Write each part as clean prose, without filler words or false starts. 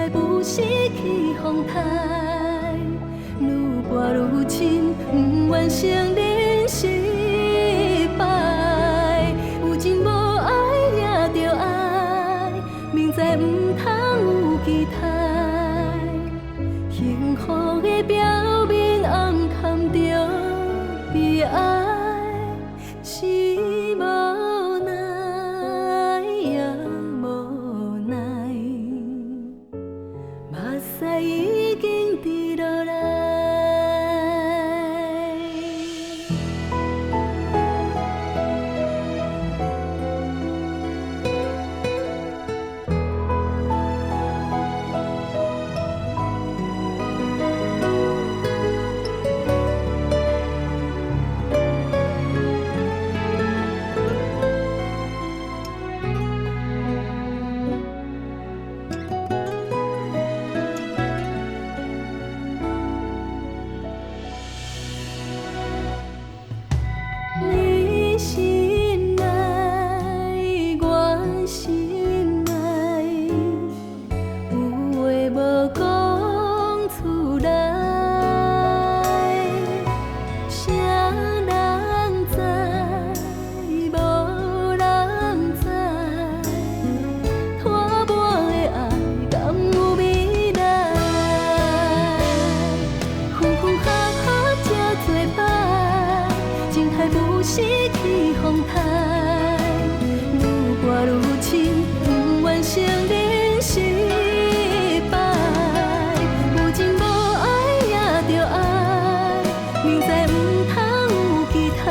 海不失去风台，愈跋愈深，不愿承认失败。有情无爱也着爱，明知不通有期待，幸福的表面暗藏着悲哀。是无奈也无奈，目屎已经滴落来。你心内，我心内，有话无讲出来，谁人知，无人知，拖磨的爱敢有未来？分分合合这多摆，情海不失去风台，愈跋愈深，不愿承认失败。有情无爱也着爱，明知不通有期待，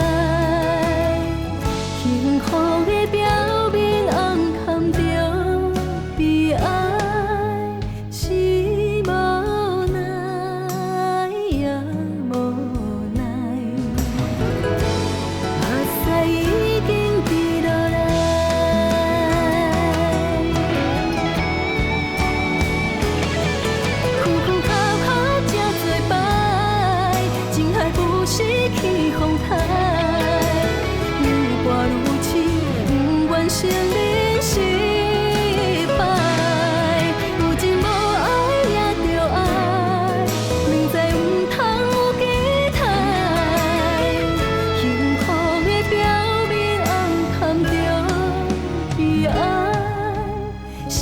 幸福的表面暗藏着悲哀。是无奈也无奈，目屎已经滴落来。分分合合这多摆，情海不失去风台，愈跋愈深，不愿承认失败。有情无爱也着爱，明知不通有期待，幸福的表面暗藏着悲哀。是